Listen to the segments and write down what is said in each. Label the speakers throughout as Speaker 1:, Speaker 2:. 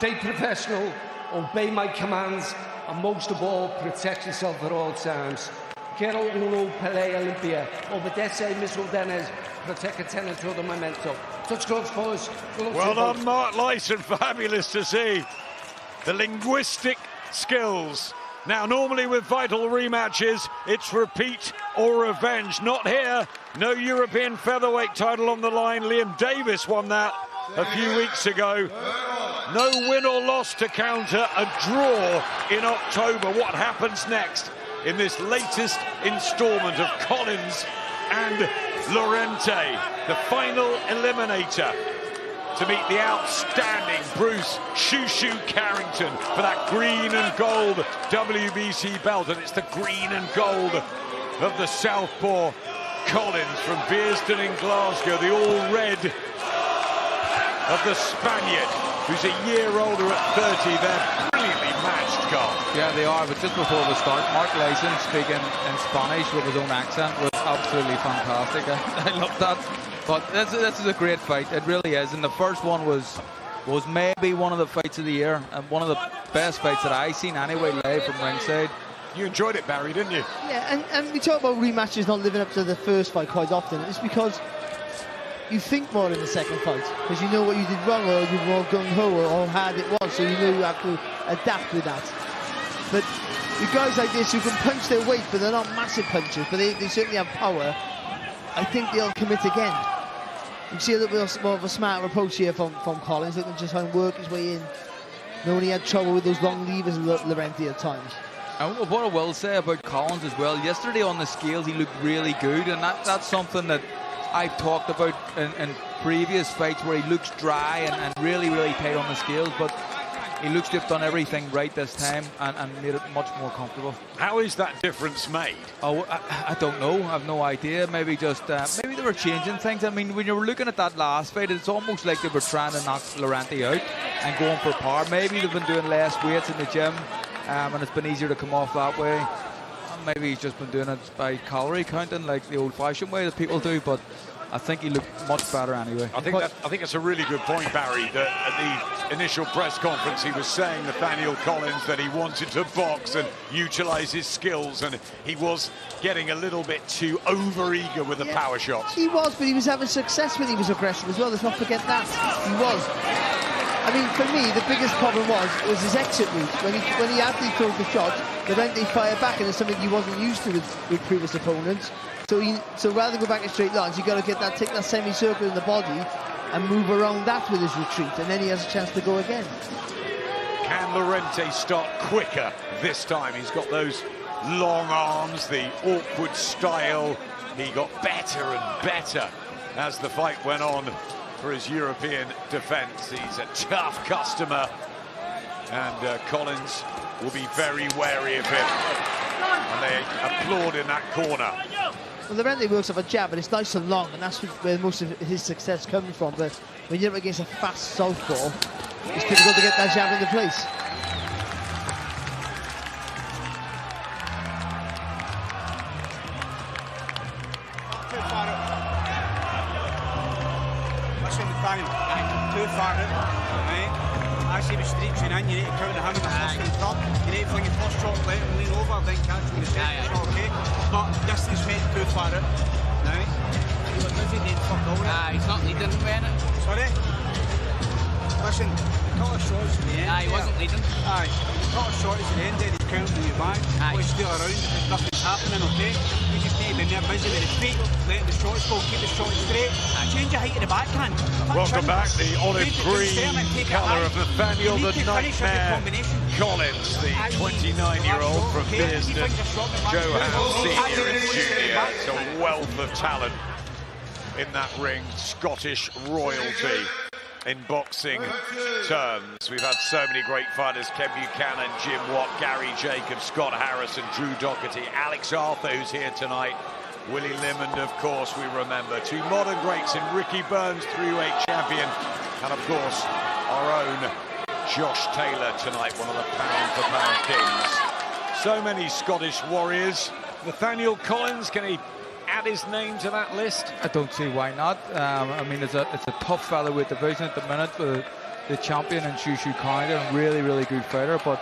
Speaker 1: Stay professional, obey my commands, and most of all, protect yourself at all times. Quiero uno pelea limpia. Obedece mis órdenes. Protect todo momento. Touch gloves, fellas.
Speaker 2: Well done, Mark Lyson. Fabulous to see the linguistic skills. Now, normally with vital rematches, it's repeat or revenge. Not here. No European featherweight title on the line. Liam Davis won that a few weeks ago. No win or loss to counter a draw in October. What happens next in this latest instalment of Collins and Lorente, the final eliminator, to meet the outstanding Bruce Shoo Carrington for that green and gold WBC belt. And it's the green and gold of the southpaw Collins from Bearsden in Glasgow, the all-red of the Spaniard, who's a year older at 30. They're brilliantly matched, Carl. Yeah, they are, but just before we start, Mark Lyson speaking in Spanish with his own accent was absolutely fantastic. I love that. But this is a great fight, it really is. And the first one was maybe one of the fights of the year, and one of the best fights that I've seen anyway, live from ringside. You enjoyed it, Barry, didn't you?
Speaker 3: Yeah, and we talk about rematches not living up to the first fight quite often. It's because you think more in the second fight, because you know what you did wrong, or you were more gung-ho, or how hard it was, so you know you have to adapt with that. But with guys like this who can punch their weight, but they're not massive punchers, but they certainly have power, I think they'll commit again. You see a little bit more of a smarter approach here from Collins, looking to just try and work his way in. Knowing he had trouble with those long levers of Lorente at times.
Speaker 4: And what I will say about Collins as well, yesterday on the scales he looked really good, and that's something that I've talked about in previous fights where he looks dry and really tight on the scales, but he looks to have done everything right this time and made it much more comfortable. How is that difference made? Oh, I don't know. I have no idea. Maybe just maybe they were changing things. I mean, when you were looking at that last fight, it's almost like they were trying to knock Lorente out and going for power. Maybe they've been doing less weights in the gym, and it's been easier to come off that way. Maybe he's just been doing it by calorie counting, like the old-fashioned way that people do, but I think he looked much better anyway. I think that's a really good point, Barry, that at the initial press conference he was saying, Nathaniel Collins, that he wanted to box and utilise his skills, and he was getting a little bit too over-eager with the power shots.
Speaker 3: He was, but he was having success when he was aggressive as well. Let's not forget that. He was. I mean, for me, the biggest problem was his exit route. When he actually throws the shot, they fire back, and it's something he wasn't used to with previous opponents. So rather than go back in straight lines, you've got to take that semicircle in the body and move around that with his retreat, and then he has a chance to go again.
Speaker 2: Can Lorente start quicker this time? He's got those long arms, the awkward style. He got better and better as the fight went on for his European defence. He's a tough customer, and Collins will be very wary of him. And they applaud in that corner.
Speaker 3: Well, Lorente works off a jab, but it's nice and long, and that's where most of his success comes from. But when you're up against a fast southpaw, it's difficult to get that jab into place.
Speaker 5: Too far out, right? I see the streaks in, you need to counter him in the first and third. You need to fling your first shot, let him lean over, then catch him with the second shot, okay? But distance went too far out, right? He was busy doing fuck all that. He's not leading, Bennett. Sorry? Listen, the cut of shots at the end. He wasn't leading. Aye, the cut of shots at the end there, he's counting you back. Always steal around if nothing's happening, okay? You just need to be there busy with the feet, letting the shots go, keep the shots straight. Change the height of the backhand.
Speaker 2: Welcome back, the olive green colour of Nathaniel the Nightmare Collins, the 29-year-old from Bearsden, Johan Senior and Junior. It's a wealth of talent in that ring, Scottish royalty in boxing terms. We've had so many great fighters: Ken Buchanan, Jim Watt, Gary Jacobs, Scott Harrison, Drew Doherty, Alex Arthur, who's here tonight, Willie Limond, of course, we remember. Two modern greats in Ricky Burns, 3-weight champion, and of course our own Josh Taylor tonight, one of the pound-for-pound kings. So many Scottish warriors. Nathaniel Collins, can he add his name to that list?
Speaker 4: I don't see why not. I mean, it's a tough featherweight division at the minute with the champion in Shushu County, and really, really good fighter. But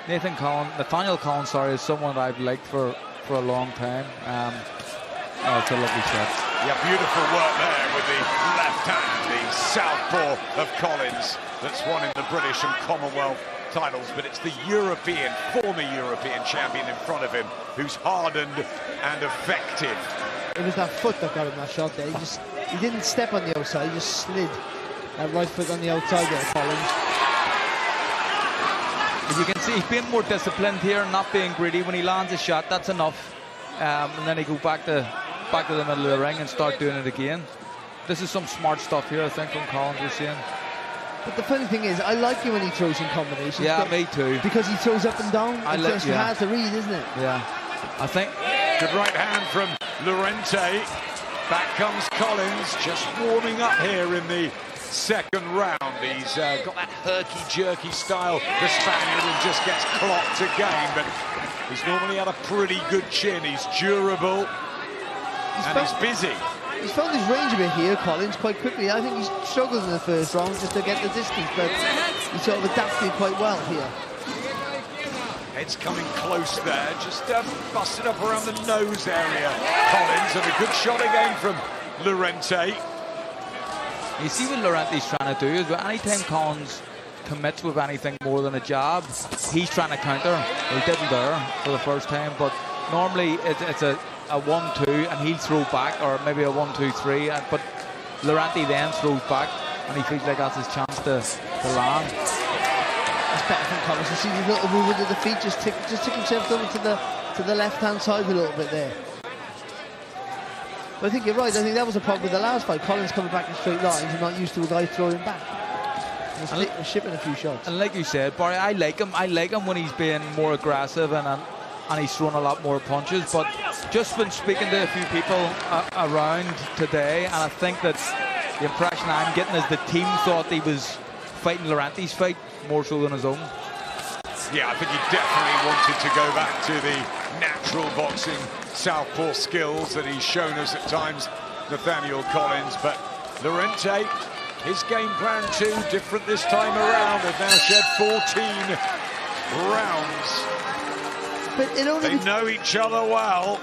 Speaker 4: Nathaniel Collins, is someone that I've liked for a long time. It's a lovely shot.
Speaker 2: Yeah, beautiful work there with the left hand, the southpaw of Collins that's won in the British and Commonwealth titles, but it's the former European champion in front of him who's hardened and effective.
Speaker 3: It was that foot that got him that shot there. He didn't step on the outside, he just slid that right foot on the outside there, Collins.
Speaker 4: As you can see, he's being more disciplined here, not being greedy. When he lands a shot, that's enough. And then he go back to the middle of the ring and start doing it again. This is some smart stuff here, I think, from Collins, we're seeing.
Speaker 3: But the funny thing is, I like it when he throws in combinations.
Speaker 4: Yeah, me too.
Speaker 3: Because he throws up and down. It's hard to read, isn't it?
Speaker 4: Yeah, I think.
Speaker 2: Good right hand from Lorente. Back comes Collins, just warming up here in the second round. He's got that herky-jerky style, the Spaniard, and just gets clocked again. But he's normally had a pretty good chin. He's durable, and he's busy.
Speaker 3: He's found his range a bit here, Collins, quite quickly. I think he's struggled in the first round just to get the distance, but he sort of adapted quite well here.
Speaker 2: Head's coming close there, just busted up around the nose area, Collins, and a good shot again from Lorente.
Speaker 4: You see what Lorente's trying to do is that anytime Collins commits with anything more than a jab, he's trying to counter. He didn't there for the first time, but normally it's a 1-2 and he'll throw back, or maybe a 1-2-3, but Lorente then throws back and he feels like that's his chance to land.
Speaker 3: It's better from Collins. You see the little movement of the feet, just took himself over to the left-hand side a little bit there. But I think you're right. I think that was a problem with the last fight. Collins coming back in straight lines and not used to a guy throwing back. And shipping a few shots.
Speaker 4: And like you said, Barry, I like him. I like him when he's being more aggressive and he's throwing a lot more punches. But just been speaking to a few people around today, and I think that the impression I'm getting is the team thought he was fighting Lorente's fight more so than his own.
Speaker 2: Yeah, I think he definitely wanted to go back to the natural boxing southpaw skills that he's shown us at times, Nathaniel Collins. But Lorente, his game plan too different this time around. They've now shed 14 rounds.
Speaker 3: But
Speaker 2: they know each other well.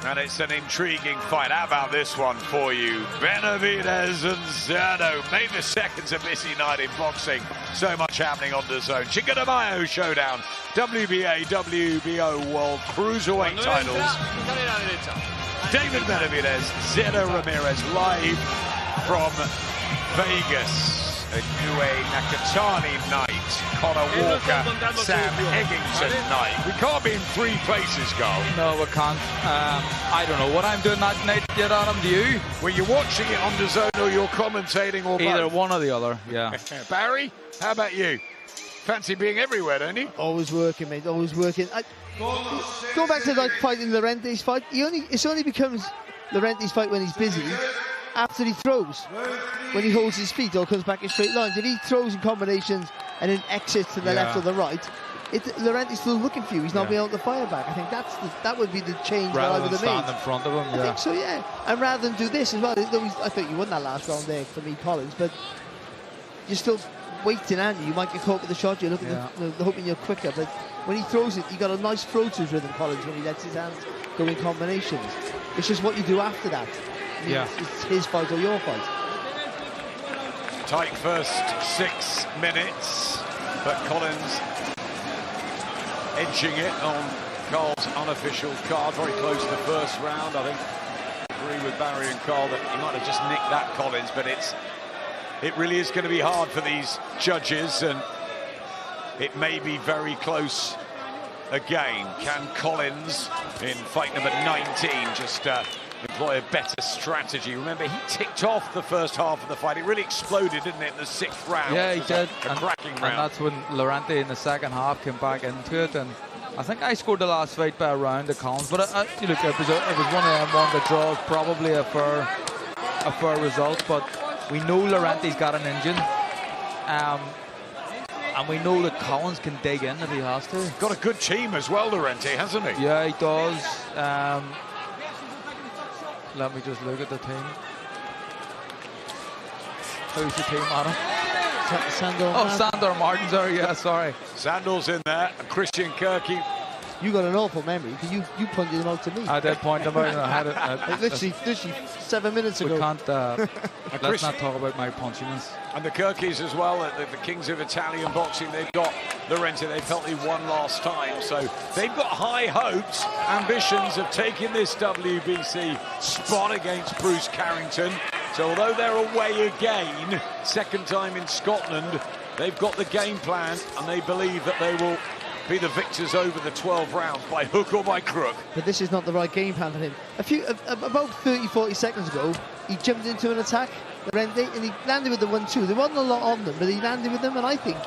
Speaker 2: And it's an intriguing fight. How about this one for you? Benavidez and Zerno. May the 2nd's a busy night in boxing. So much happening on the zone. Cinco de Mayo showdown. WBA, WBO World Cruiserweight titles. David Benavidez, Zerno Ramirez, live from Vegas. A Nakatani night. Connor Walker, Sam Eggington night. We can't be in three places, Carl.
Speaker 4: No, we can't. I don't know what I'm doing that night yet, Adam. Do you?
Speaker 2: Were you watching it on the zone or you're commentating or
Speaker 4: either
Speaker 2: both?
Speaker 4: One or the other, yeah.
Speaker 2: Barry, how about you? Fancy being everywhere, don't you?
Speaker 3: Always working, mate. Always working. Go back to like fighting Lorente's fight. It only becomes Lorente's fight when he's busy. After he throws, when he holds his feet or comes back in straight lines. If he throws in combinations and then exits to the left or the right, Lorente's still looking for you. He's not being able to fire back. I think that would be the change that I would have made.
Speaker 4: Rather than stand in front of him,
Speaker 3: I think so, yeah. And rather than do this as well, I thought you won that last round there for me, Collins, but you're still waiting, aren't you? You might get caught with the shot, you're looking hoping you're quicker, but when he throws it, you got a nice throw to his rhythm, Collins, when he lets his hands go in combinations. It's just what you do after that. It's his fight or your fight.
Speaker 2: Tight first 6 minutes, but Collins edging it on Carl's unofficial card. Very close to the first round. I think I agree with Barry and Carl that he might have just nicked that, Collins, but it really is going to be hard for these judges, and it may be very close again. Can Collins, in fight number 19, just employ a better strategy? Remember, he ticked off the first half of the fight. It really exploded, didn't it, in the 6th round?
Speaker 4: Yeah, he did.
Speaker 2: A cracking round.
Speaker 4: And that's when Lorente in the second half came back into it. And I think I scored the last fight by a round to Collins. But look, it was one of them, one that draws probably a fair result. But we know Lorente's got an engine. And we know that Collins can dig in if he has to.
Speaker 2: Got a good team as well, Lorente, hasn't he?
Speaker 4: Yeah, he does. Let me just look at the team. Who's the team, Adam? Sandor Martin, sorry, yeah, sorry.
Speaker 2: Sandor's in there, and Christian Kirky.
Speaker 3: You got an awful memory because you pointed them out to me.
Speaker 4: I did point them out, and I had it.
Speaker 3: Literally 7 minutes ago.
Speaker 4: We can't. Let's not talk about my punchiness.
Speaker 2: And the Kirkys as well, the kings of Italian boxing. They've got Lorente. They felt they won last time, so they've got high hopes, ambitions of taking this WBC spot against Bruce Carrington. So although they're away again, second time in Scotland, they've got the game plan, and they believe that they will be the victors over the 12 rounds by hook or by crook.
Speaker 3: But this is not the right game plan for him. About 30-40 seconds ago, he jumped into an attack, Lorente, and he landed with the 1-2. There wasn't a lot on them, but he landed with them, and I think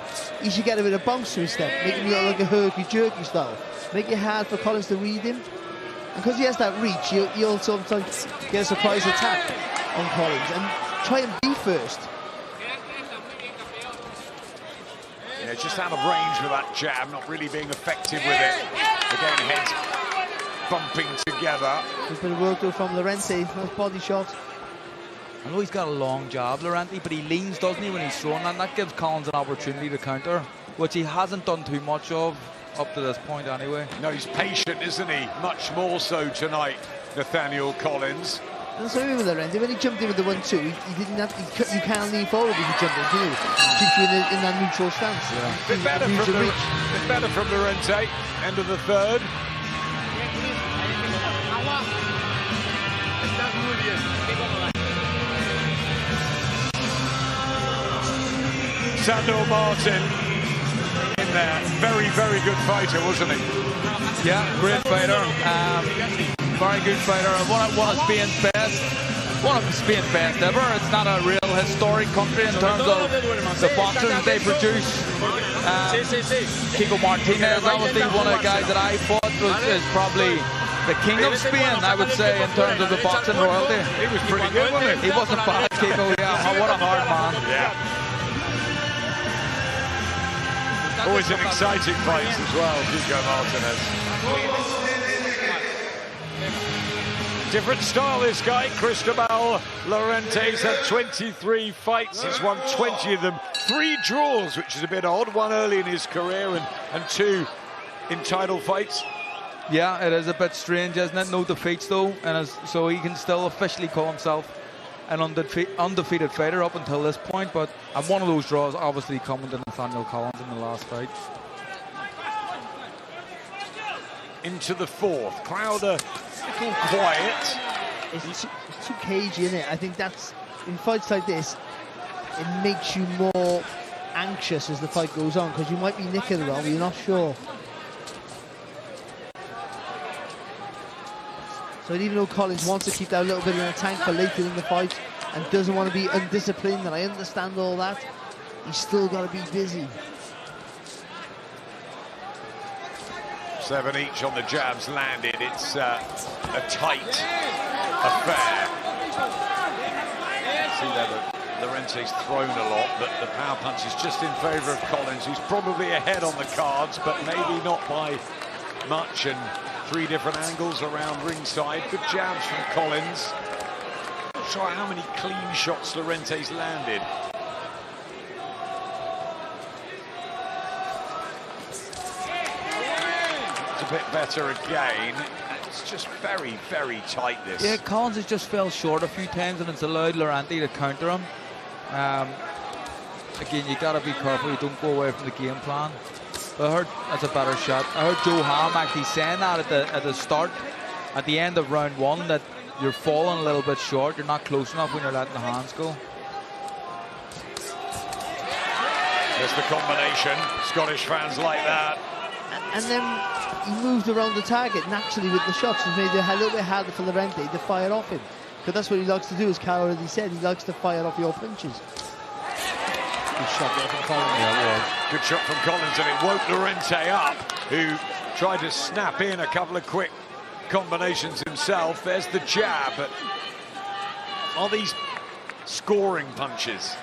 Speaker 3: he should get a bit of bounce to his step, make him look like a herky-jerky style, make it hard for Collins to read him. And because he has that reach, he'll sometimes get a surprise attack on Collins and try and be first.
Speaker 2: Yeah, just out of range with that jab, not really being effective with it. Again, heads bumping together.
Speaker 3: There's been a work though from Lorente, nice body shot.
Speaker 4: I know he's got a long jab, Lorente, but he leans, doesn't he, when he's throwing, and that gives Collins an opportunity to counter, which he hasn't done too much of up to this point anyway.
Speaker 2: No, he's patient, isn't he? Much more so tonight, Nathaniel Collins.
Speaker 3: And so with Lorente, when he jumped in with the 1-2, he didn't have. You can't lean forward if you jump in, can you? Keeps you in that neutral stance.
Speaker 2: Yeah. Bit better from Lorente. End of the third. Sandor Martin in there. Very, very good fighter, wasn't he?
Speaker 4: Yeah, great fighter. Very good fighter. One of Spain's best. One of Spain's best ever. It's not a real historic country in terms of the boxers they produce. Kiko Martinez, obviously one of the guys that I fought is probably the king of Spain, I would say, in terms of the boxing royalty.
Speaker 2: He was pretty good, wasn't he?
Speaker 4: He wasn't bad, Kiko. Yeah, what a hard man.
Speaker 2: Yeah. Always an exciting fight as well, Kiko Martinez. Different style, this guy, Cristobal. Lorente's had 23 fights. He's won 20 of them. 3 draws, which is a bit odd. 1 early in his career and 2 in title fights.
Speaker 4: Yeah, it is a bit strange, isn't it? No defeats, though. And so he can still officially call himself an undefeated fighter up until this point. But one of those draws obviously coming to Nathaniel Collins in the last fight.
Speaker 2: Into the fourth. Crowder quiet.
Speaker 3: It's too cagey, isn't it? I think that's, in fights like this, it makes you more anxious as the fight goes on, because you might be nicking around, but you're not sure. So even though Collins wants to keep that a little bit in the tank for later in the fight and doesn't want to be undisciplined, and I understand all that, he's still got to be busy.
Speaker 2: 7 each on the jabs landed. It's a tight affair. See there that Lorente's thrown a lot, but the power punch is just in favour of Collins, who's probably ahead on the cards, but maybe not by much. And 3 different angles around ringside. Good jabs from Collins. Not sure how many clean shots Lorente's landed. A bit better again. It's just very, very tight, this.
Speaker 4: Yeah, Collins has just fell short a few times, and it's allowed Lorente to counter him. Again, you got to be careful you don't go away from the game plan. But I heard that's a better shot. I heard Joe Ham actually saying that at the start, at the end of round 1, that you're falling a little bit short. You're not close enough when you're letting the hands go.
Speaker 2: There's the combination. Scottish fans like that.
Speaker 3: And then he moved around the target naturally with the shots and made it a little bit harder for Lorente to fire off him. Because that's what he likes to do, as Carl already said. He likes to fire off your punches. Good shot there from Collins.
Speaker 2: Yeah, it was. Good shot from Collins, and it woke Lorente up, who tried to snap in a couple of quick combinations himself. There's the jab, but are these scoring punches?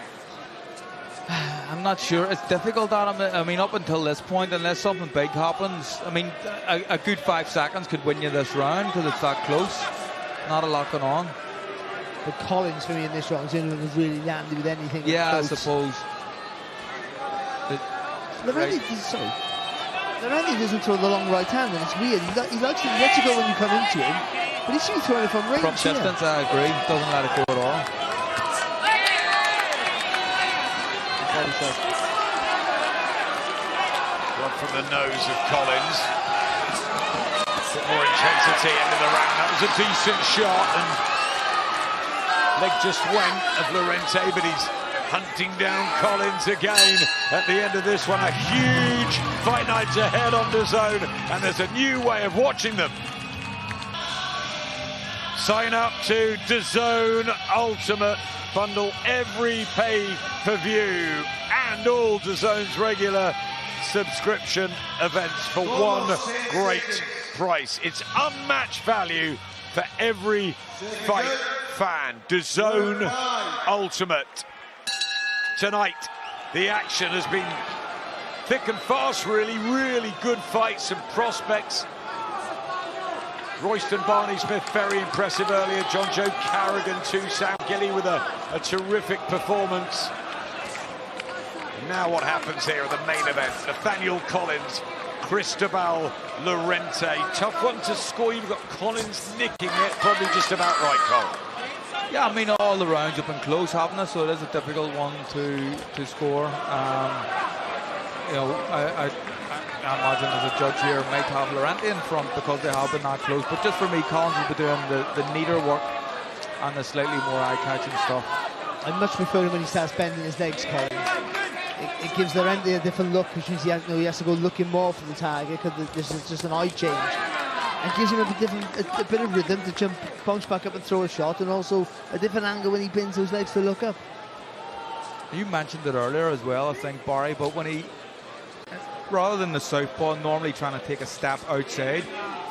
Speaker 4: I'm not sure. It's difficult, Adam. I mean, up until this point, unless something big happens, I mean, a good 5 seconds could win you this round because it's that close. Not a lot going on.
Speaker 3: But Collins, for me, in this round, is the only one who's really landed with anything.
Speaker 4: Yeah, I suppose.
Speaker 3: Lorente doesn't throw the long right hand, and it's weird. He likes to let you go when you come into him, but he should be throwing it from range.
Speaker 4: From distance, I agree. Doesn't let it go at all.
Speaker 2: One from the nose of Collins. A bit more intensity into the round. That was a decent shot, and leg just went of Lorente, but he's hunting down Collins again at the end of this one. A huge fight night ahead on DAZN, and there's a new way of watching them. Sign up to DAZN Ultimate. Bundle every pay-per-view and all DAZN's regular subscription events for one great price. It's unmatched value for every fight fan. DAZN Ultimate. Tonight, the action has been thick and fast, really good fights and prospects. Royston Barney-Smith, very impressive earlier. John Joe Carrigan too. Sam Gilly with a terrific performance. And now what happens here at the main event? Nathaniel Collins, Cristobal Lorente. Tough one to score. You've got Collins nicking it, probably just about right, Cole.
Speaker 4: Yeah, I mean, all the rounds have been close, haven't they? So it is a difficult one to score. You know, I imagine as a judge here might have Lorente in front because they have been that close. But just for me, Collins will be doing the neater work and the slightly more eye-catching stuff.
Speaker 3: I much prefer him when he starts bending his legs, Collins. It gives Lorente a different look, which means he has to go looking more for the target because this is just an eye change. And gives him a bit of rhythm to jump, bounce back up and throw a shot, and also a different angle when he bends those legs to look up.
Speaker 4: You mentioned it earlier as well, I think, Barry, but when he, rather than the southpaw, normally trying to take a step outside,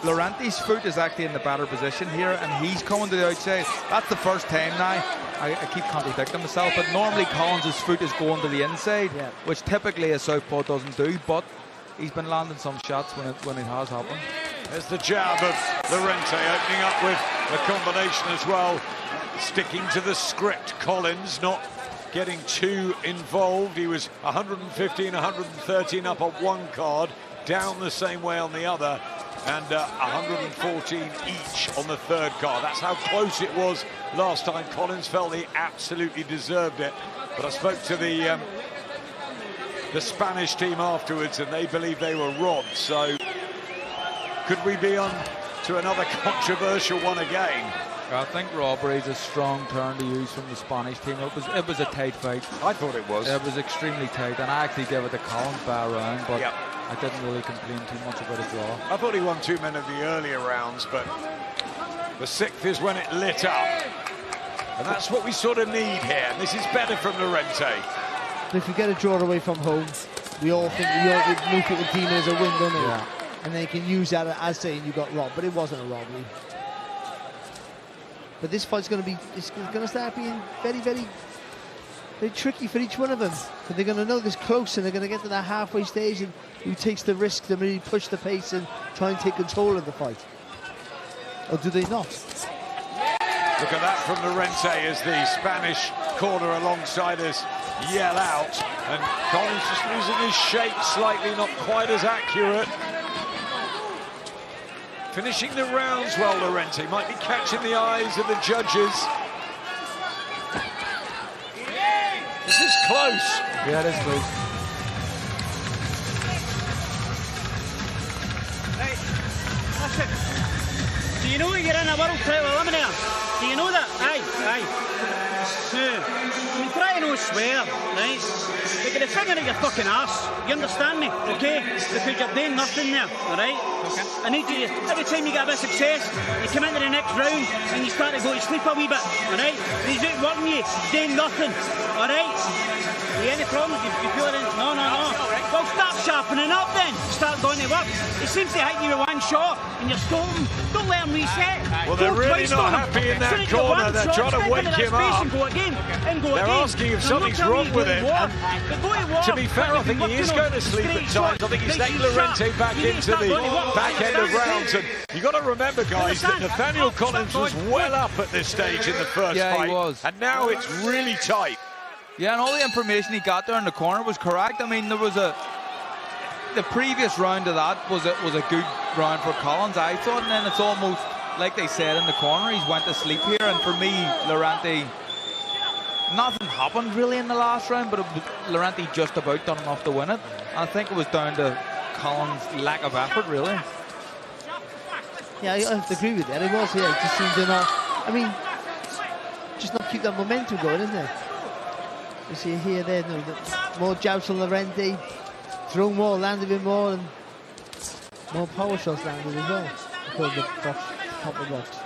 Speaker 4: Lorente's foot is actually in the better position here, and he's coming to the outside. That's the first time now. I keep contradicting myself, but normally Collins' foot is going to the inside, which typically a southpaw doesn't do, but he's been landing some shots when it has happened.
Speaker 2: There's the jab of Lorente opening up with a combination as well. Sticking to the script, Collins not getting too involved. He was 115, 113 up on one card, down the same way on the other, and 114 each on the third card. That's how close it was last time. Collins felt he absolutely deserved it, but I spoke to the Spanish team afterwards, and they believe they were robbed. So could we be on to another controversial one again?
Speaker 4: I think robbery is a strong term to use from the Spanish team. It was a tight fight.
Speaker 2: I thought it was.
Speaker 4: It was extremely tight, and I actually gave it to Collins by a round, but I didn't really complain too much about a draw.
Speaker 2: I thought he won too many of the earlier rounds, but the sixth is when it lit up. And that's what we sort of need here. And this is better from Lorente.
Speaker 3: If you get a draw away from home, we all think most people deem it as a win, don't they?
Speaker 4: Yeah.
Speaker 3: And they can use that as saying you got robbed, but it wasn't a robbery. But this fight's going to start being very tricky for each one of them. But they're going to know this close, and they're going to get to that halfway stage, and who takes the risk to really push the pace and try and take control of the fight, or do they not?
Speaker 2: Look at that from Lorente as the Spanish corner alongside us yell out, and Collins just losing his shape slightly, not quite as accurate. Finishing the rounds well, Lorente might be catching the eyes of the judges. This is close.
Speaker 4: Yeah, it is close.
Speaker 5: Right, listen. Do you know you're in a world title eliminator? Do you know that? Aye. You try to no swear, right? But get a finger at your fucking arse. You understand me, okay? Because you're doing nothing there, alright? Okay. I need you, every time you get a bit of success, you come into the next round and you start to go to sleep a wee bit, alright? He's out working you, doing nothing, alright? You any problems? You feel it? No. Well, start sharpening up then. Start going to work. It seems to hit you with one shot and you're stalling. Don't let him reset.
Speaker 2: Well, they're really not happy in that corner. They're trying to wake him up. They're asking if something's wrong with him. To be fair, I think he is going to sleep at times. I think he's taking Lorente back into the back end of rounds. And you've got to remember, guys, that Nathaniel Collins was well up at this stage in the first fight.
Speaker 4: He was.
Speaker 2: And now it's really tight.
Speaker 4: Yeah, and all the information he got there in the corner was correct. I mean, there was the previous round of that was a good round for Collins, I thought, and then it's almost like they said in the corner, he's went to sleep here. And for me, Lorente, nothing happened really in the last round, but Lorente just about done enough to win it. I think it was down to Collins' lack of effort, really.
Speaker 3: Yeah, I have to agree with that. It was, yeah, it just seemed to not, I mean, just not keep that momentum going, isn't it? You see here, there, no, more jabs from Lorente, throw more, land a bit more, and more power shots landed as well. Because the box, top of the box.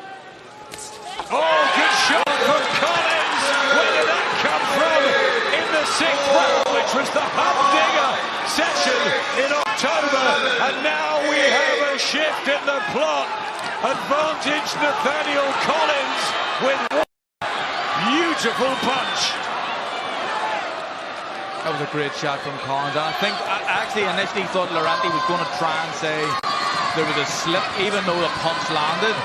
Speaker 2: Oh, good shot from Collins! Where did that come from? In the 6th round, which was the Humdinger session in October. And now we have a shift in the plot. Advantage Nathaniel Collins with one beautiful punch.
Speaker 4: That was a great shot from Collins. I think I actually initially thought Lorente was going to try and say there was a slip, even though the punch landed.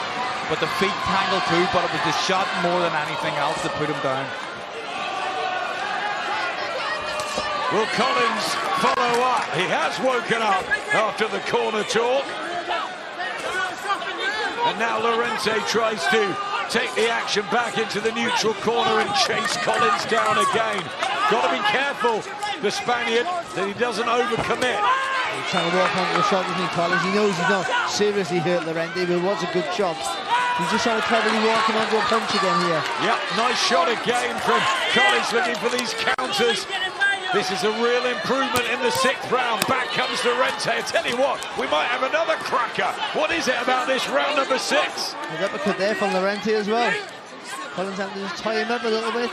Speaker 4: But the feet tangled too, but it was the shot more than anything else that put him down.
Speaker 2: Will Collins follow up? He has woken up after the corner talk. And now Lorente tries to take the action back into the neutral corner and chase Collins down again. Got to be careful, the Spaniard, that he doesn't overcommit.
Speaker 3: He's trying to walk onto the shot with me, Collins. He knows he's not seriously hurt Lorente, but it was a good shot. He's just trying to cleverly walk him onto a punch again here.
Speaker 2: Yep, nice shot again from Collins, looking for these counters. This is a real improvement in the 6th round. Back comes Lorente. I tell you what, we might have another cracker. What is it about this round number 6?
Speaker 3: An uppercut there from Lorente as well. Collins having to just tie him up a little bit.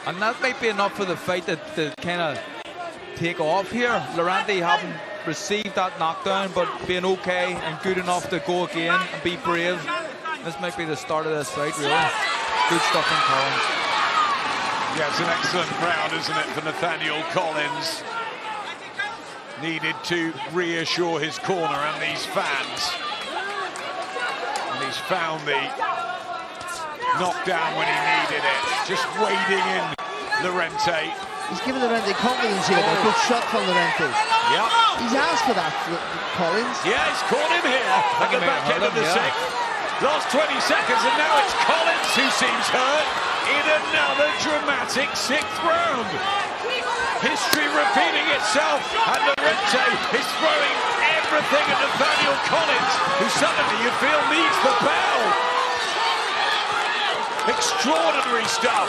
Speaker 4: And that might be enough for the fight to kind of take off here. Lorente having received that knockdown, but being okay and good enough to go again and be brave. This might be the start of this fight, really. Good stuff from Collins.
Speaker 2: Yeah, it's an excellent round, isn't it, for Nathaniel Collins. Needed to reassure his corner and these fans. And he's found the knockdown when he needed it. Just wading in Lorente.
Speaker 3: He's given Lorente confidence here. A good shot from Lorente.
Speaker 2: Yep.
Speaker 3: He's asked for that, Collins.
Speaker 2: Yeah, he's caught him here at the back end of the 6th. Last 20 seconds, and now it's Collins who seems hurt in another dramatic 6th round. History repeating itself, and Lorente is throwing everything at Nathaniel Collins, who suddenly you feel needs the bell. Extraordinary stuff.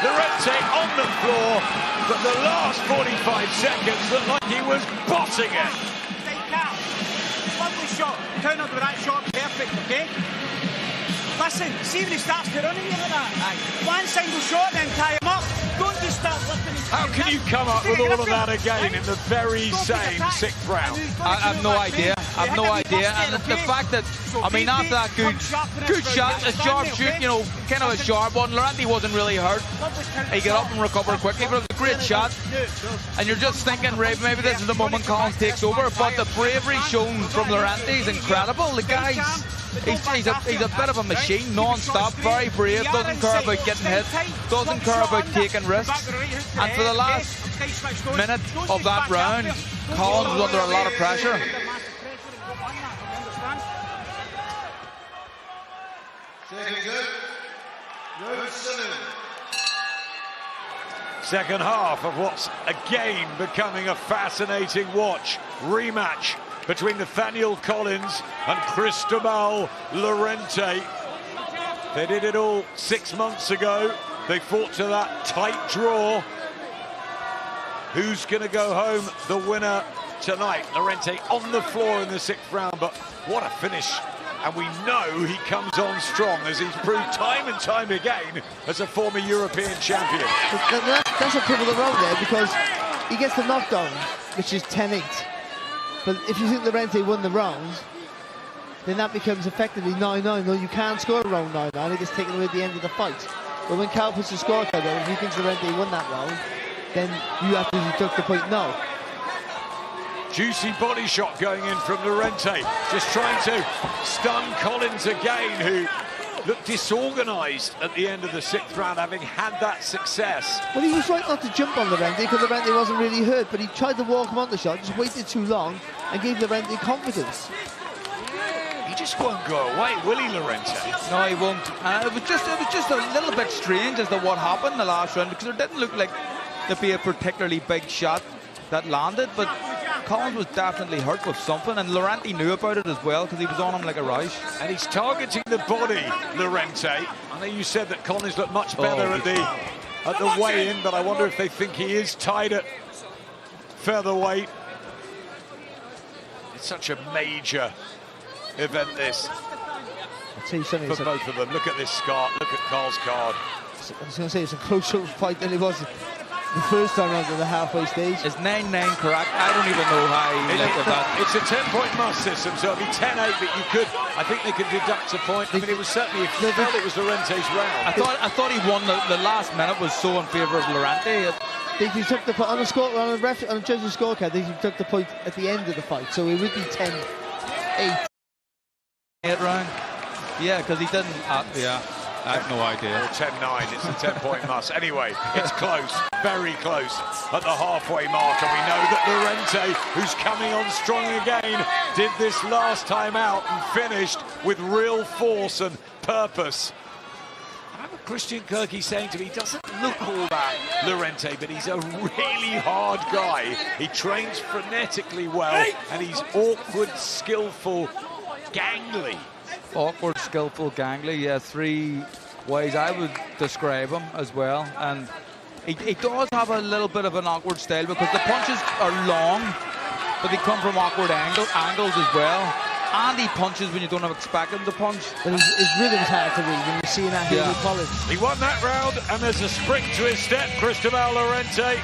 Speaker 2: Lorente on the floor, but the last 45 seconds looked like he was bossing it.
Speaker 5: Lovely shot. Countered with that shot, perfect, okay? Listen, see when he starts to run at you like that. One single shot, then tie him up. Don't just start lifting his
Speaker 2: How can you come up with all of that again in the very same 6th round?
Speaker 4: I have no idea. I have no idea. And the fact that, I mean, after that good shot, a sharp shoot, you know, kind of a sharp one. Lorente wasn't really hurt. He got up and recovered quickly, but it was a great shot. And you're just thinking, Ray, maybe this is the moment Collins takes over. But the bravery shown from Lorente is incredible. The guy's, he's a bit of a machine, non-stop, very brave, doesn't care about getting hit, doesn't care about taking risks. And for the last minute of that round, Collins was under a lot of pressure.
Speaker 2: Second half of what's again becoming a fascinating watch. Rematch between Nathaniel Collins and Cristobal Lorente. They did it all 6 months ago. They fought to that tight draw. Who's going to go home the winner tonight? Lorente on the floor in the 6th round, but what a finish. And we know he comes on strong, as he's proved time and time again as a former European champion.
Speaker 3: That that's a tip of the round there, because he gets the knockdown, which is 10-8. But if you think Lorente won the round, then that becomes effectively 9-9. No, you can't score a round 9-9. It gets taken away at the end of the fight. But when Cal puts the scorecard on, if he thinks Lorente won that round, then you have to deduct the point now.
Speaker 2: Juicy body shot going in from Lorente, just trying to stun Collins again, who looked disorganised at the end of the 6th round, having had that success.
Speaker 3: Well, he was right not to jump on Lorente, because Lorente wasn't really hurt, but he tried to walk him on the shot, just waited too long, and gave Lorente confidence.
Speaker 2: He just won't go away, will he, Lorente?
Speaker 4: No, he won't. It was just a little bit strange as to what happened in the last round, because it didn't look like to be a particularly big shot that landed, but Collins was definitely hurt with something, and Lorente knew about it as well, because he was on him like a roush. And
Speaker 2: he's targeting the body, Lorente. I know you said that Collins looked much better at the weigh-in, but I wonder if they think he is tied at featherweight. It's such a major event, this.
Speaker 3: I'll tell you something.
Speaker 2: For both of them. Look at this scar. Look at Carl's card.
Speaker 3: I was going to say it's a closer fight than it was the first time around to the halfway stage.
Speaker 4: Is 9-9 correct? I don't even know how he looked at that.
Speaker 2: It's a 10-point must system, so it'll be 10-8, but you could, I think they could deduct a point. I mean, it was certainly, if you felt it was Lorente's round.
Speaker 4: I thought he won the last minute was so in favour of Lorente.
Speaker 3: They took the point on a judge's scorecard. They took the point at the end of the fight, so it would be 10-8.
Speaker 4: 8 round. Yeah, because he didn't. Yeah. I have no idea.
Speaker 2: Or 10-9, it's a 10-point must. Anyway, it's close, very close at the halfway mark, and we know that Lorente, who's coming on strong again, did this last time out and finished with real force and purpose. I remember Christian Kirky saying to me, he doesn't look all that, Lorente, but he's a really hard guy. He trains frenetically well, and he's awkward, skillful, gangly.
Speaker 4: Awkward, skillful, gangly, yeah, 3 ways I would describe him as well. And he does have a little bit of an awkward style, because the punches are long, but they come from awkward angles as well. And he punches when you don't expect him to punch.
Speaker 3: But his rhythm's hard to read when you're seeing that here with Collins.
Speaker 2: He won that round, and there's a spring to his step, Cristobal Lorente.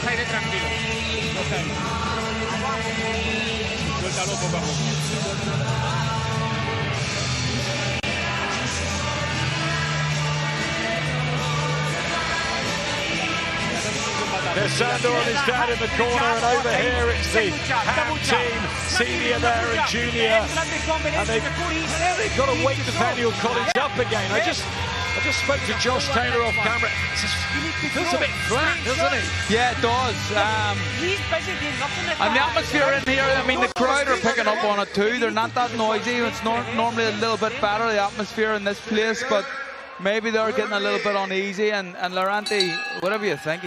Speaker 5: Aire tranquilo. Suéltalo poco a poco.
Speaker 2: There's Sandor and his dad in the corner, and over here it's the Ham team, senior there and junior, and they've got to wake Nathaniel Collins up again. I just spoke to Josh Taylor off camera. He feels a bit flat, doesn't he?
Speaker 4: Yeah, it does. And the atmosphere in here, I mean, the crowd are picking up on it too. They're not that noisy. It's normally a little bit better, the atmosphere in this place, but maybe they're getting a little bit uneasy. And Lorente, whatever you think,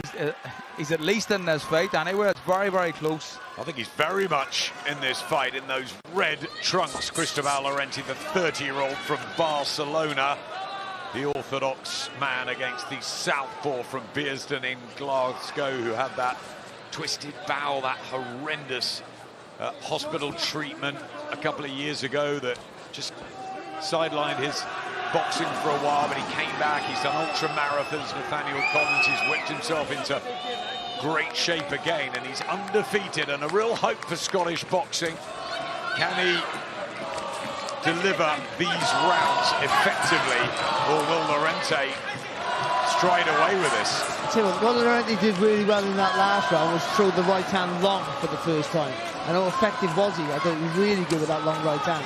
Speaker 4: he's at least in this fight anyway. It's very, very close.
Speaker 2: I think he's very much in this fight in those red trunks. Cristobal Lorente, the 30-year-old from Barcelona. The orthodox man against the southpaw from Bearsden in Glasgow, who had that twisted bowel, that horrendous hospital treatment a couple of years ago that just sidelined his boxing for a while, but he came back. He's done ultra marathons. Nathaniel Collins, he's whipped himself into great shape again, and he's undefeated, and a real hope for Scottish boxing. Can he deliver these rounds effectively, or will Lorente stride away with this?
Speaker 3: I'll tell you what Lorente did really well in that last round was throw the right hand long for the first time. And how effective was he? I thought he was really good with that long right hand.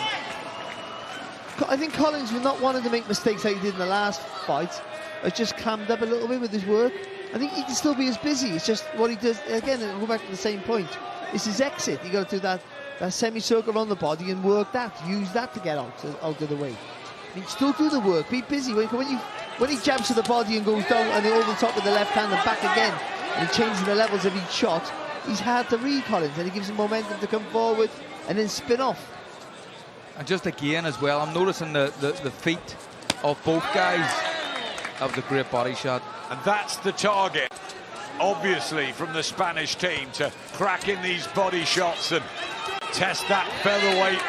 Speaker 3: I think Collins was not wanting to make mistakes like he did in the last fight. It's just calmed up a little bit with his work. I think he can still be as busy. It's just what he does, again, go back to the same point. It's his exit. You got to do that semicircle on the body and work that, use that to get out of the way. I mean, still do the work, be busy. When he jabs to the body and goes down and over the top of the left hand and back again, and he changes the levels of each shot, he's hard to read, Collins, and he gives him momentum to come forward and then spin off.
Speaker 4: And just again as well, I'm noticing the feet of both guys have the great body shot.
Speaker 2: And that's the target. obviously, from the Spanish team to crack in these body shots and test that featherweight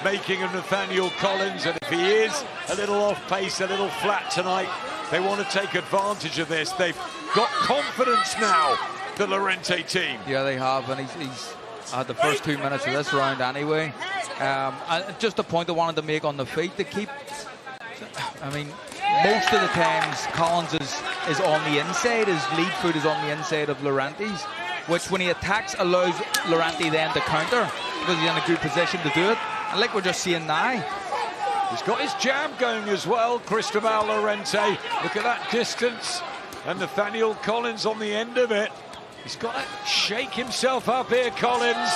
Speaker 2: making of Nathaniel Collins. And if he is a little off pace, a little flat tonight, they want to take advantage of this. They've got confidence now, the Lorente team.
Speaker 4: Yeah, they have, and he's had the first 2 minutes of this round anyway. And just a point I wanted to make on the feet, to keep, I mean, most of the times Collins is on the inside, his lead foot is on the inside of Lorente's, which when he attacks allows Lorente then to counter, because he's in a good position to do it. And like we're just seeing now,
Speaker 2: he's got his jab going as well, Cristobal Lorente. Look at that distance, and Nathaniel Collins on the end of it. He's got to shake himself up here, Collins.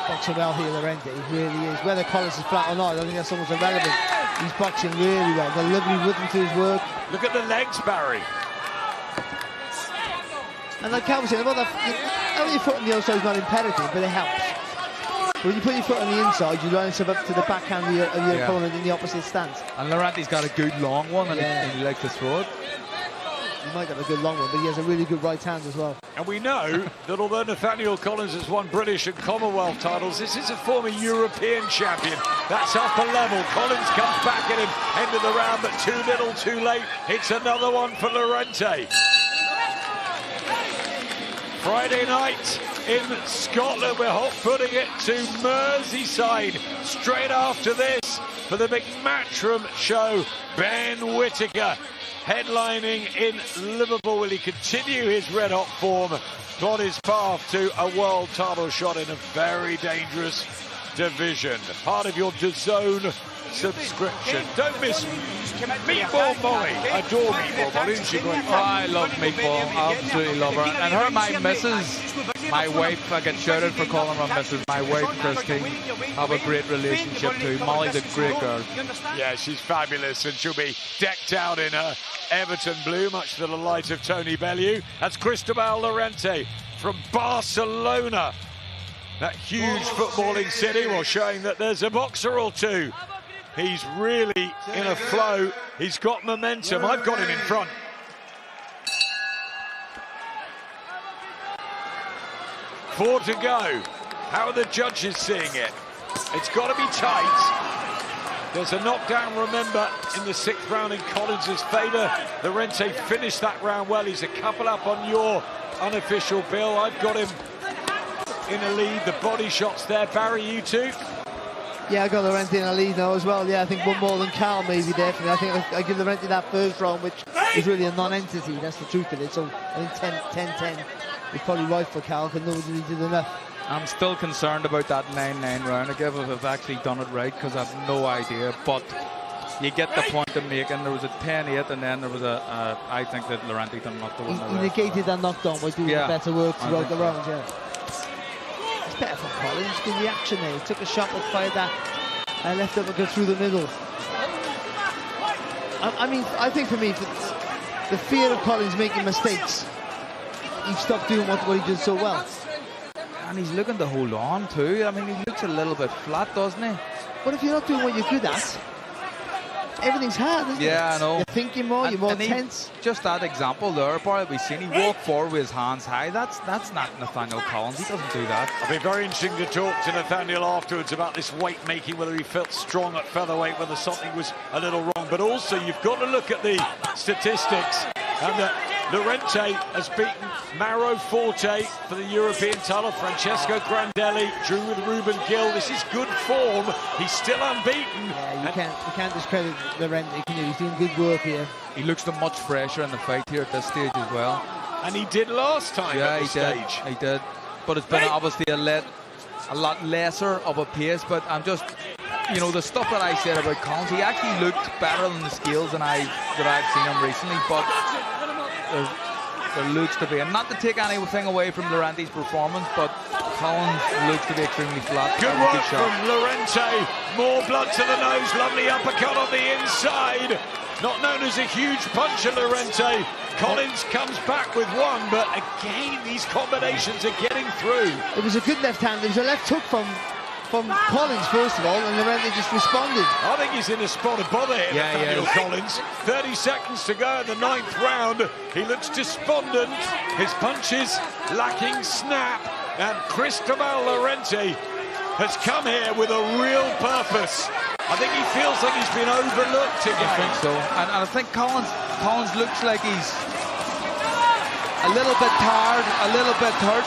Speaker 3: Boxing well here, Lorente, he really is. Whether Collins is flat or not, I think that's almost irrelevant. He's boxing really well, got a lovely rhythm to his work.
Speaker 2: Look at the legs, Barry.
Speaker 3: And like Cal was saying, about that, having your foot on the outside is not imperative, but it helps. But when you put your foot on the inside, you line yourself up to the backhand of your opponent in the opposite stance.
Speaker 4: And Lorente's got a good long one, and he likes to throw it.
Speaker 3: He might have a good long one, but he has a really good right hand as well.
Speaker 2: And we know that although Nathaniel Collins has won British and Commonwealth titles, this is a former European champion. That's upper level. Collins comes back at him, end of the round, but too little, too late. It's another one for Lorente. Friday night in Scotland, we're hot-footing it to Merseyside. Straight after this, for the big Matchroom show, Ben Whittaker headlining in Liverpool. Will he continue his red-hot form, plot his path to a world title shot in a very dangerous division? Part of your DAZN subscription. Don't miss Meatball Molly. Adore Meatball Molly.
Speaker 4: I love Meatball, absolutely love her. And her, my missus, my wife, I get shouted for calling her missus. My wife, Christine, have a great relationship too. Molly's a great girl.
Speaker 2: Yeah, she's fabulous, and she'll be decked out in her Everton blue, much to the delight of Tony Bellew. That's Cristobal Lorente from Barcelona. That huge footballing city, well, showing that there's a boxer or two. He's really in a flow. He's got momentum. I've got him in front. Four to go. How are the judges seeing it? It's got to be tight. There's a knockdown, remember, in the 6th round in Collins' favour. Lorente finished that round well. He's a couple up on your unofficial bill. I've got him in a lead. The body shots there. Barry, you too?
Speaker 3: Yeah, I got Lorente in a lead now as well. Yeah, I think one more than Cal, maybe, definitely. I think I give Lorente that first round, which is really a non-entity. That's the truth of it. So I think 10-10 is probably right for Cal, because nobody did enough.
Speaker 4: I'm still concerned about that 9-9 round. I give if I've actually done it right, because I have no idea. But you get the point I'm making. There was a 10-8, and then there was a I think that Lorente done enough to win the
Speaker 3: He negated that knockdown by doing better work throughout the round, It's better for Collins. Good reaction there. He took a shot but fired that and left it to go through the middle. I mean, I think for me, the fear of Collins making mistakes, he stopped doing what he did so well.
Speaker 4: And he's looking to hold on too. I mean, he looks a little bit flat, doesn't he?
Speaker 3: But if you're not doing what you're good at, everything's hard, isn't it?
Speaker 4: Yeah, I know.
Speaker 3: You're thinking more, you're more tense.
Speaker 4: Just that example there, Barry, we've seen, he walked forward with his hands high. That's not Nathaniel Collins. He doesn't do that.
Speaker 2: It'll be very interesting to talk to Nathaniel afterwards about this weight making, whether he felt strong at featherweight, whether something was a little wrong. But also, you've got to look at the statistics, and that Lorente has beaten Mauro Forte for the European title. Francesco Grandelli drew with Ruben Gill. This is good form. He's still unbeaten.
Speaker 3: Yeah, you can't discredit Lorente, can you? He's doing good work here.
Speaker 4: He looks the much fresher in the fight here at this stage as well.
Speaker 2: And he did last time at this stage.
Speaker 4: He did. But it's been obviously a lot lesser of a pace. But I'm just, you know, the stuff that I said about Collins, he actually looked better on the scales than I've seen him recently. But there looks to be, and not to take anything away from Lorente's performance, but Collins looks to be extremely flat.
Speaker 2: Good work from Lorente. More blood to the nose. Lovely uppercut on the inside. Not known as a huge puncher, Lorente. Collins comes back with one, but again, these combinations are getting through.
Speaker 3: It was a good left hand. There was a left hook from from Collins, first of all, and Lorente just responded.
Speaker 2: I think he's in a spot of bother here, Nathaniel Collins. 30 seconds to go in the 9th round. He looks despondent. His punches lacking snap. And Cristobal Lorente has come here with a real purpose. I think he feels like he's been overlooked again.
Speaker 4: I think so. And I think Collins looks like he's a little bit tired, a little bit hurt.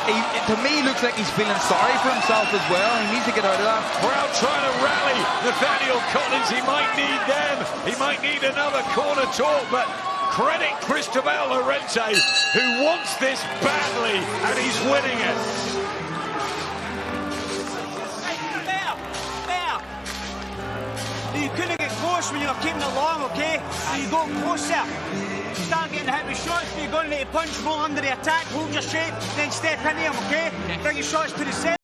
Speaker 4: To me, he looks like he's feeling sorry for himself as well. He needs to get out of that.
Speaker 2: Crowd trying to rally Nathaniel Collins. He might need them. He might need another corner talk, but credit Cristobal Lorente, who wants this badly, and he's winning it.
Speaker 5: You couldn't get close when you were keeping it long, okay? So you go closer. You start getting hit with shots, you're going to punch, roll under the attack, hold your shape, then step into him, okay? Bring your shots to the centre.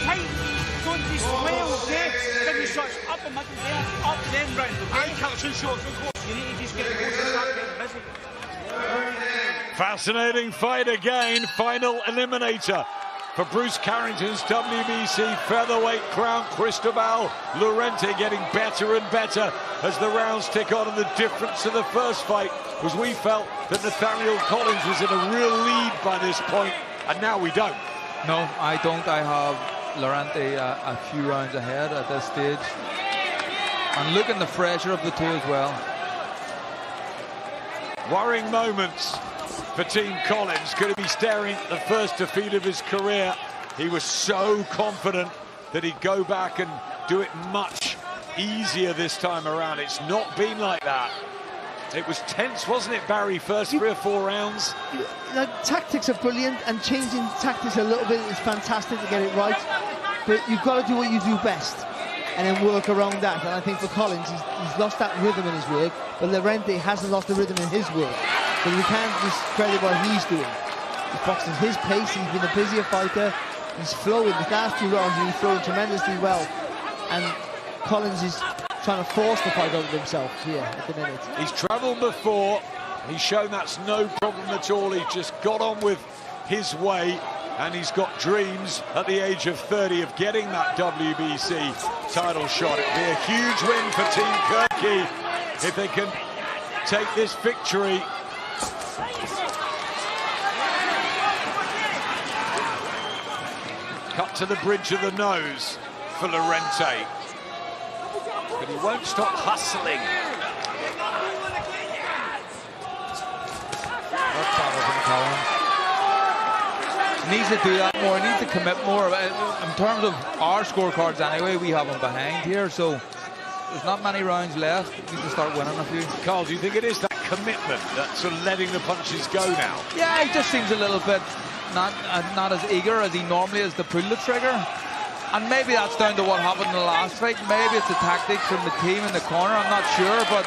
Speaker 5: Tight, don't be swell, okay? Bring your shots up and middle there, up then round, okay? Catching shots, you need to just get close and start getting busy.
Speaker 2: Fascinating fight again, final eliminator for Bruce Carrington's WBC featherweight crown. Cristobal Lorente getting better and better as the rounds tick on, and the difference to the first fight was we felt that Nathaniel Collins was in a real lead by this point, and now we don't.
Speaker 4: No, I don't. I have Lorente a few rounds ahead at this stage. And look at the pressure of the two as well.
Speaker 2: Worrying moments for Team Collins. Could he be staring at the first defeat of his career? He was so confident that he'd go back and do it much easier this time around. It's not been like that. It was tense, wasn't it, Barry, first 3 or 4 rounds?
Speaker 3: Tactics are brilliant, and changing tactics a little bit is fantastic to get it right. But you've got to do what you do best and then work around that. And I think for Collins, he's lost that rhythm in his work, but Lorente hasn't lost the rhythm in his work. So you can't discredit what he's doing. He's boxing his pace, he's been a busier fighter, he's flowing. The last 2 rounds, he's flowing tremendously well. And Collins is trying to force the fight out of himself here at the minute.
Speaker 2: He's travelled before, he's shown that's no problem at all. He's just got on with his way, and he's got dreams at the age of 30 of getting that WBC title shot. It'd be a huge win for Team Kirky if they can take this victory. Cut to the bridge of the nose for Lorente. But he won't stop hustling.
Speaker 4: That's better from Collins. Needs to do that more, needs to commit more. In terms of our scorecards anyway, we have him behind here, so there's not many rounds left. We need to start winning a few.
Speaker 2: Carl, do you think it is that commitment, that sort of letting the punches go now?
Speaker 4: Yeah, he just seems a little bit not as eager as he normally is to pull the trigger. And maybe that's down to what happened in the last fight. Maybe it's a tactic from the team in the corner, I'm not sure, but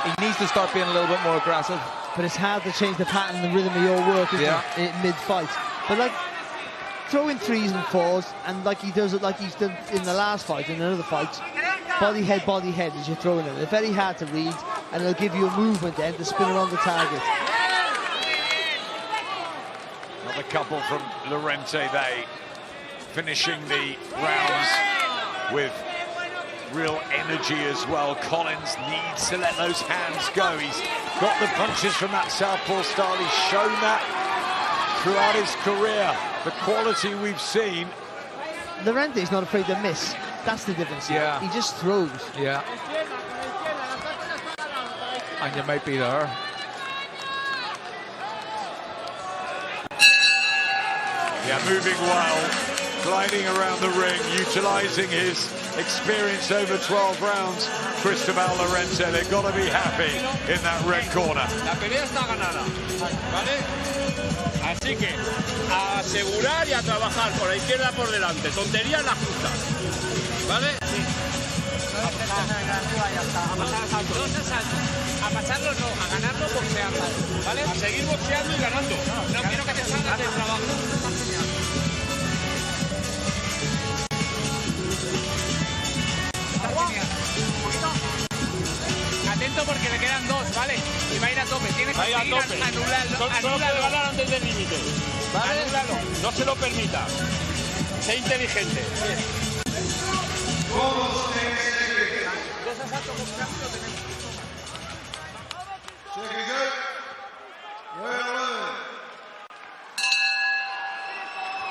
Speaker 4: he needs to start being a little bit more aggressive.
Speaker 3: But it's hard to change the pattern and the rhythm of your work, isn't it, mid-fight. But like, throwing 3s and 4s, and like he does it like he's done in the last fight, in another fight, body head as you're throwing it. They're very hard to read, and they'll give you a movement then to spin around the target.
Speaker 2: Another couple from Lorente, they finishing the rounds with real energy as well. Collins needs to let those hands go. He's got the punches from that southpaw style. He's shown that throughout his career. The quality we've seen.
Speaker 3: Lorente's not afraid to miss. That's the difference.
Speaker 4: Yeah.
Speaker 3: He just throws.
Speaker 4: Yeah. And you might be there.
Speaker 2: Yeah, moving well, gliding around the ring, utilising his experience over 12 rounds. Cristobal Lorente, they've got to be happy in that red corner.
Speaker 6: Así que a asegurar y a trabajar por la izquierda por delante. Tonterías las justas. ¿Vale? Sí. A pasarlo no, a ganarlo boxeando. ¿Vale? A seguir boxeando y ganando. No quiero que te salgas del trabajo. Atento porque le quedan dos, ¿vale? Y va a ir a tope. Tiene que anularlo. Solo puede ganar antes del límite. ¿Vale? Anúlalo. No se lo permita. Sé inteligente. Dos asaltos buscando lo tenemos.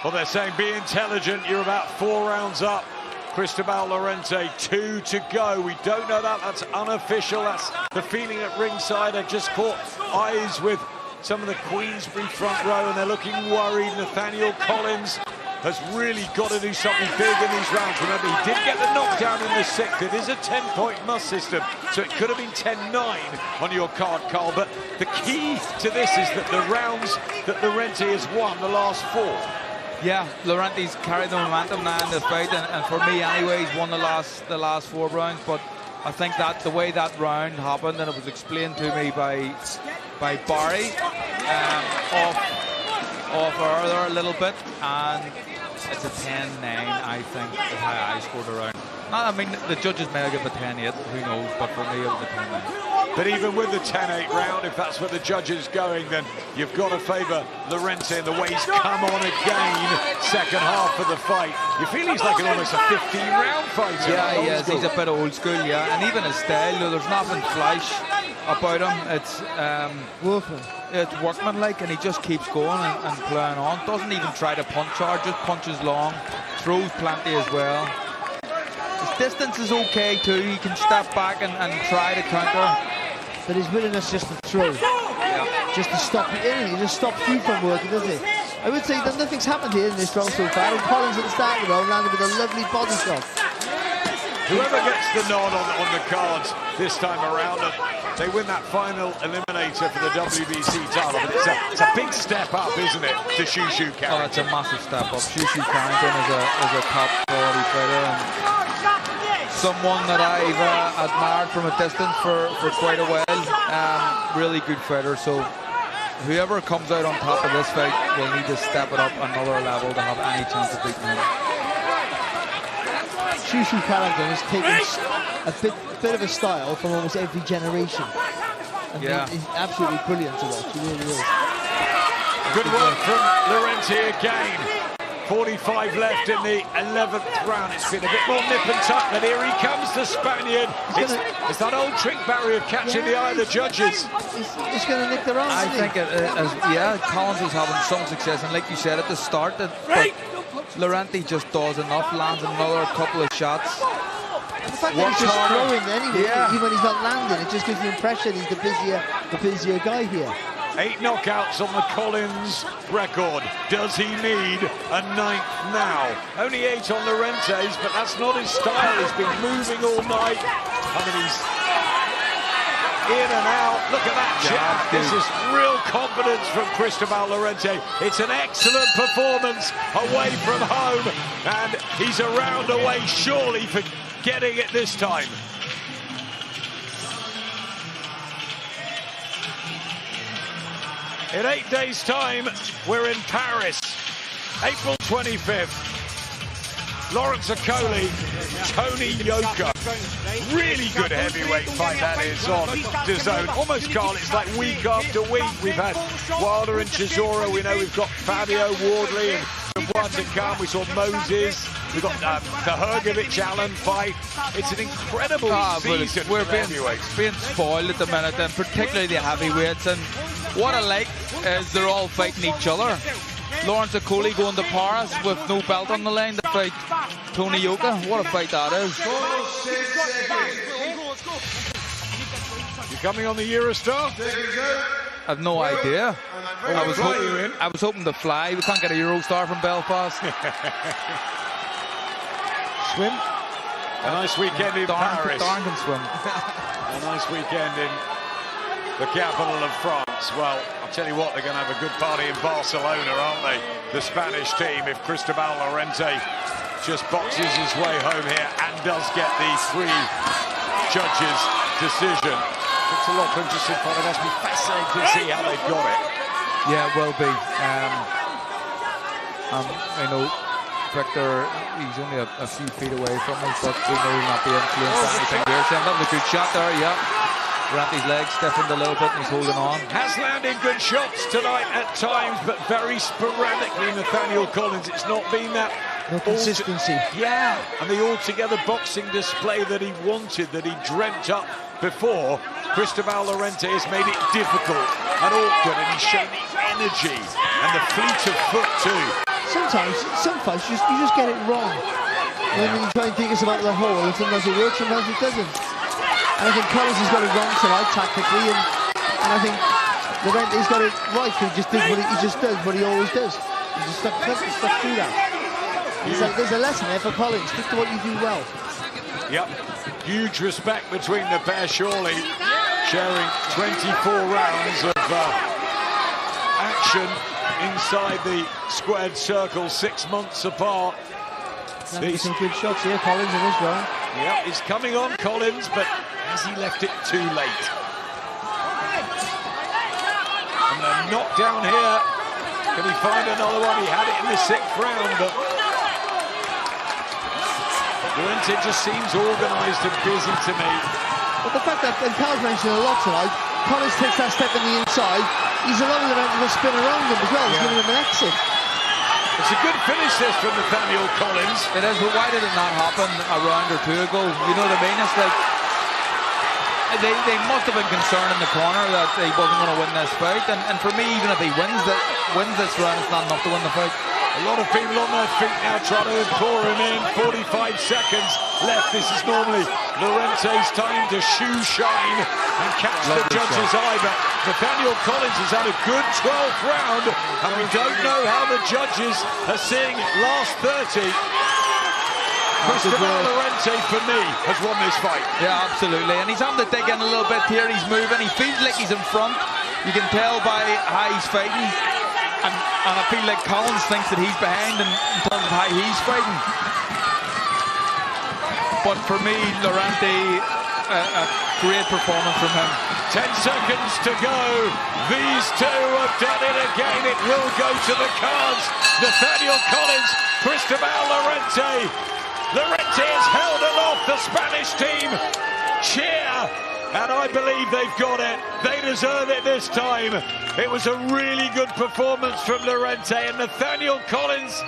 Speaker 2: Well, they're saying be intelligent. You're about 4 rounds up. Cristobal, Lorente, 2 to go. We don't know that. That's unofficial. That's the feeling at ringside. I've just caught eyes with some of the Queensbury front row, and they're looking worried. Nathaniel Collins has really got to do something big in these rounds. Remember, he did get the knockdown in the 6th. It is a 10-point must system, so it could have been 10-9 on your card, Carl. But the key to this is that the rounds that Lorente has won, the last 4.
Speaker 4: Yeah, Lorente's carried the momentum now in the fight, and for me anyway, he's won the last 4 rounds. But I think that the way that round happened, and it was explained to me by Barry off air there a little bit, and it's a 10-9, I think, is how I scored the round. I mean, the judges may have given a 10-8, who knows, but for me it was a 10-9.
Speaker 2: But even with the 10-8 round, if that's where the judge is going, then you've got to favour Lorente in the way he's come on again, second half of the fight. You feel he's like almost a 15-round fighter.
Speaker 4: Yeah, he is. He's a bit old school, yeah. And even his style, there's nothing flash about him. It's it's workmanlike, and he just keeps going and playing on. Doesn't even try to punch hard, just punches long, throws plenty as well. His distance is okay too. He can step back and try to counter.
Speaker 3: But his willingness just to throw, just to stop the enemy, just stop you from working, doesn't it? I would say that nothing's happened here in this round so far. And Collins at the start of the round landed with a lovely body shot.
Speaker 2: Whoever gets the nod on the cards this time around, they win that final eliminator for the WBC title. But it's a big step up, isn't it, to Shushu Carrington?
Speaker 4: Oh, it's a massive step up. Shushu Carrington is a top quality fighter, and someone that I've admired from a distance for quite a while. Really good fighter. So whoever comes out on top of this fight will need to step it up another level to have any chance of beating him.
Speaker 3: Shushu Carrington has taken a bit of a style from almost every generation. And he's absolutely brilliant to watch. He really is.
Speaker 2: Good work from Lorente again. 45 left in the 11th round. It's been a bit more nip and tuck, but here he comes, the Spaniard. It's that old trick, Barry, of catching the eye of the judges.
Speaker 3: He's going to nick the round.
Speaker 4: I think, Collins is having some success, and like you said at the start, but Lorente just does enough, lands another couple of shots.
Speaker 3: The fact that he's just throwing anyway, even when he's not landing, it just gives the impression he's the busier guy here.
Speaker 2: 8 knockouts on the Collins record. Does he need a 9th now? Only 8 on Lorente's, but that's not his style. He's been moving all night. I mean, he's in and out. Look at that jab. This is real confidence from Cristobal Lorente. It's an excellent performance away from home, and he's a round away surely for getting it this time. In 8 days' time, we're in Paris, April 25th. Lawrence Okoli, Tony Yoka. Really good heavyweight fight that is on DAZN. Almost, Carl, it's like week after week. We've had Wilder and Chisora. We know we've got Fabio Wardley and Dubois to come. We saw Moses. We've got the Hrgovic-Allen fight. It's an incredible season.
Speaker 4: We're being spoiled at the minute, and particularly the heavyweights. And what I like is they're all fighting each other. Lawrence Okoli going to Paris with no belt on the line to fight Tony Yoka. What a fight that is.
Speaker 2: You coming on the Eurostar?
Speaker 4: I've no idea. I was hoping to fly. We can't get a Eurostar from Belfast.
Speaker 2: Swim? A nice weekend in Paris.
Speaker 4: Darn can swim.
Speaker 2: A nice weekend in the capital of France. Well, I'll tell you what, they're going to have a good party in Barcelona, aren't they? The Spanish team, if Cristobal Lorente just boxes his way home here and does get the 3 judges' decision. It's a lot just in front of us. It'll be fascinating to see how they've got it.
Speaker 4: Yeah, it will be. I know Victor, he's only a few feet away from me, but we know he'll not be influenced by anything here. So that was a good shot there, yeah. Lorente's legs stiffened a little bit and he's holding on.
Speaker 2: Has landed good shots tonight at times, but very sporadically, Nathaniel Collins. It's not been that
Speaker 3: no consistency.
Speaker 2: Yeah, and the altogether boxing display that he wanted, that he dreamt up before. Cristobal Lorente has made it difficult and awkward, and he's shown the energy and the fleet of foot too.
Speaker 3: Sometimes, some fights, you just get it wrong. And then you try and think it's about the whole, and sometimes it works, sometimes it doesn't. And I think Collins has got it wrong tonight, tactically, and I think Lorente's got it right. He just does what he always does. He just stuck through that. It's like there's a lesson there for Collins. Stick to what you do well.
Speaker 2: Yep, huge respect between the pair, surely, sharing 24 rounds of action inside the squared circle, 6 months apart.
Speaker 3: These some good shots here, Collins in this round.
Speaker 2: Yep, he's coming on, Collins, but has he left it too late? And a knockdown here. Can he find another one? He had it in the 6th round, but Lorente just seems organised and busy to me.
Speaker 3: But the fact that, and Carl's mentioned a lot tonight, Collins takes that step in the inside, he's allowing Lorente to spin around him as well, he's giving him an exit.
Speaker 2: It's a good finish this from Nathaniel Collins.
Speaker 4: It is, but why did it not happen a round or 2 ago? You know what I mean? It's like they must have been concerned in the corner that he wasn't going to win this fight, and for me, even if he wins this round, it's not enough to win the fight.
Speaker 2: A lot of people on their feet now trying to pour him in. 45 seconds left. This is normally Lorente's time to shoe shine and catch the judge's eye, but Nathaniel Collins has had a good 12th round, and we don't know how the judges are seeing it. Last 30. Cristobal Lorente, for me, has won this fight.
Speaker 4: Yeah, absolutely, and he's having to dig in a little bit here. He's moving. He feels like he's in front. You can tell by how he's fighting. And I feel like Collins thinks that he's behind in terms of how he's fighting. But for me, Lorente, a great performance from him.
Speaker 2: 10 seconds to go. These two have done it again. It will go to the cards. Nathaniel Collins, Cristobal Lorente. Lorente has held aloft the Spanish team. Cheer. And I believe they've got it. They deserve it this time. It was a really good performance from Lorente, and Nathaniel Collins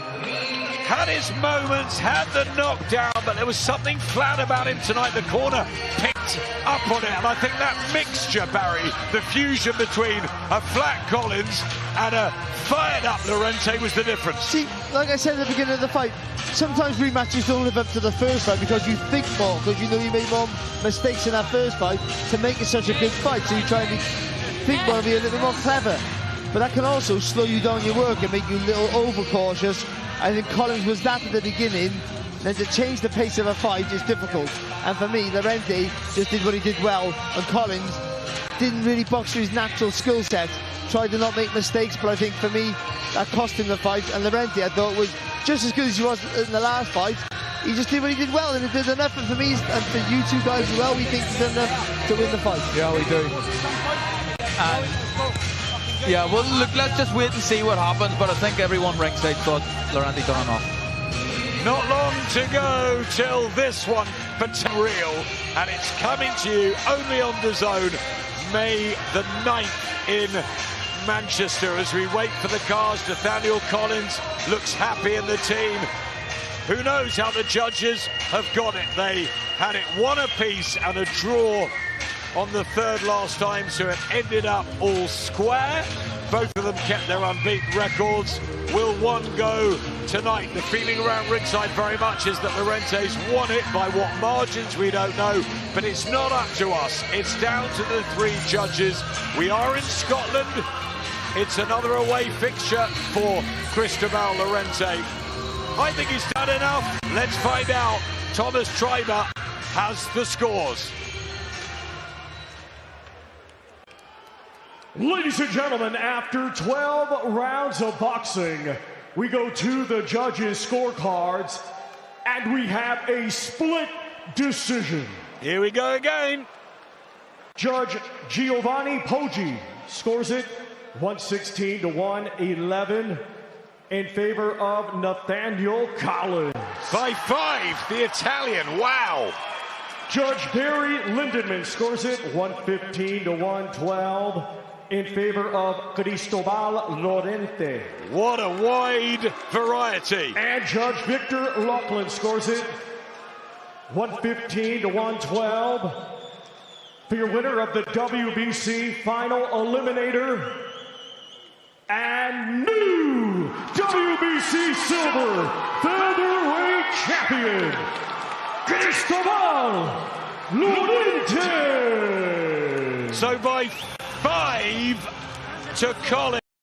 Speaker 2: had his moments, had the knockdown, but there was something flat about him tonight. The corner picked up on it, and I think that mixture, Barry, the fusion between a flat Collins and a fired up Lorente was the difference.
Speaker 3: See, like I said at the beginning of the fight, sometimes rematches don't live up to the first fight because you think more, because you know you made more mistakes in that first fight to make it such a good fight, so you try and think more and be a little more clever. But that can also slow you down your work and make you a little overcautious. I think Collins was that at the beginning, then to change the pace of a fight is difficult. And for me, Lorente just did what he did well, and Collins didn't really box to his natural skill set. Tried to not make mistakes, but I think for me, that cost him the fight. And Lorente, I thought, was just as good as he was in the last fight. He just did what he did well, and it did enough. And for me, and for you two guys as well, we think he's done enough to win the fight.
Speaker 4: Yeah, we do. Yeah, well, look, let's just wait and see what happens, but I think everyone ringside thought Lorente done enough.
Speaker 2: Not long to go till this one for real, and it's coming to you only on DAZN, May the 9th in Manchester. As we wait for the cars, Nathaniel Collins looks happy in the team. Who knows how the judges have got it? They had it one apiece and a draw on the third last time, so it ended up all square. Both of them kept their unbeaten records. Will one go tonight? The feeling around ringside very much is that Lorente's won it. By what margins, we don't know, but it's not up to us. It's down to the 3 judges. We are in Scotland. It's another away fixture for Cristobal Lorente. I think he's done enough. Let's find out. Thomas Treiber has the scores.
Speaker 7: Ladies and gentlemen, after 12 rounds of boxing, we go to the judges' scorecards, and we have a split decision.
Speaker 2: Here we go again.
Speaker 7: Judge Giovanni Poggi scores it 116 to 111 in favor of Nathaniel Collins.
Speaker 2: By 5, the Italian. Wow.
Speaker 7: Judge Barry Lindenman scores it 115 to 112 in favor of Cristobal Lorente.
Speaker 2: What a wide variety.
Speaker 7: And Judge Victor Laughlin scores it 115 to 112 for your winner of the WBC Final Eliminator and new WBC Silver Featherweight Champion, Cristobal Lorente.
Speaker 2: So by 5 to Collins.